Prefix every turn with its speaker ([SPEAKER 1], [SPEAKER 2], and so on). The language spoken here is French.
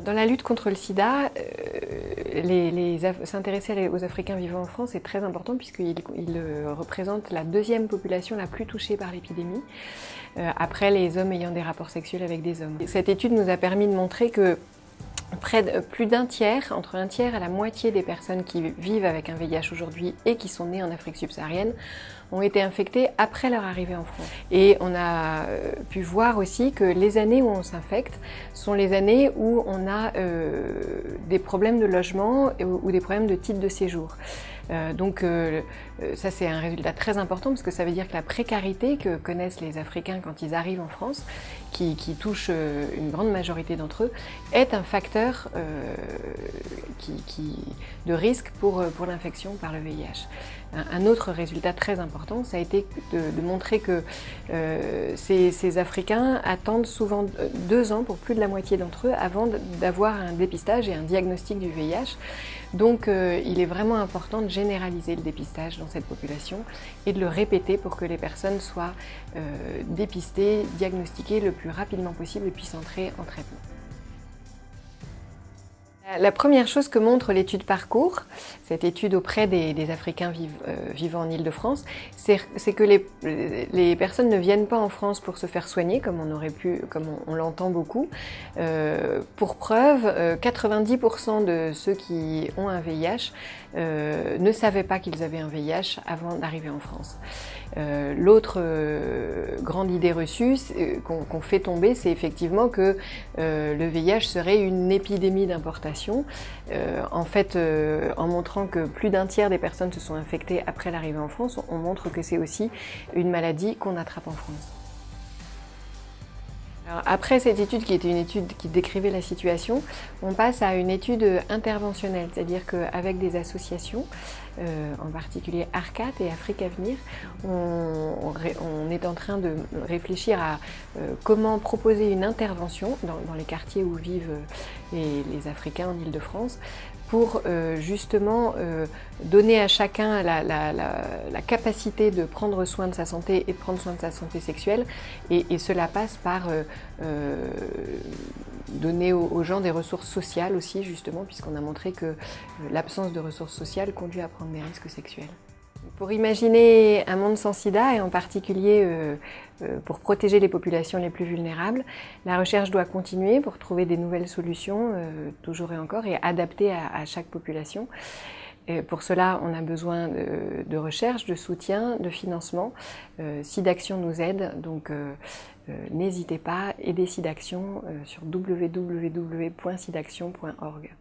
[SPEAKER 1] Dans la lutte contre le sida, s'intéresser aux Africains vivant en France est très important puisqu'ils représentent la deuxième population la plus touchée par l'épidémie, après les hommes ayant des rapports sexuels avec des hommes. Cette étude nous a permis de montrer que plus d'un tiers, entre un tiers et la moitié des personnes qui vivent avec un VIH aujourd'hui et qui sont nées en Afrique subsaharienne ont été infectées après leur arrivée en France. Et on a pu voir aussi que les années où on s'infecte sont les années où on a des problèmes de logement ou des problèmes de titre de séjour. Ça c'est un résultat très important parce que ça veut dire que la précarité que connaissent les Africains quand ils arrivent en France, qui touche une grande majorité d'entre eux, est un facteur de risque pour l'infection par le VIH. Un autre résultat très important, ça a été de montrer que ces Africains attendent souvent 2 ans pour plus de la moitié d'entre eux avant d'avoir un dépistage et un diagnostic du VIH. Donc il est vraiment important de généraliser le dépistage dans cette population et de le répéter pour que les personnes soient dépistées, diagnostiquées le plus rapidement possible et puissent entrer en traitement. La première chose que montre l'étude Parcours, cette étude auprès des Africains vivant en Île-de-France, c'est que les personnes ne viennent pas en France pour se faire soigner, comme on l'entend beaucoup. Pour preuve, 90% de ceux qui ont un VIH ne savaient pas qu'ils avaient un VIH avant d'arriver en France. L'autre grande idée reçue qu'on fait tomber, c'est effectivement que le VIH serait une épidémie d'importation. En montrant que plus d'un tiers des personnes se sont infectées après l'arrivée en France, on montre que c'est aussi une maladie qu'on attrape en France. Alors, après cette étude qui était une étude qui décrivait la situation, on passe à une étude interventionnelle, c'est-à-dire qu'avec des associations, en particulier ARCAT et Afrique Avenir, on est en train de réfléchir à comment proposer une intervention dans les quartiers où vivent les Africains en Île-de-France pour justement donner à chacun la capacité de prendre soin de sa santé et de prendre soin de sa santé sexuelle. Et cela passe par donner aux gens des ressources sociales aussi, justement, puisqu'on a montré que l'absence de ressources sociales conduit à prendre des risques sexuels. Pour imaginer un monde sans sida, et en particulier pour protéger les populations les plus vulnérables, la recherche doit continuer pour trouver des nouvelles solutions, toujours et encore, et adaptées à chaque population. Et pour cela, on a besoin de recherche, de soutien, de financement. SIDAction nous aide, donc n'hésitez pas, aidez SIDAction sur www.sidaction.org.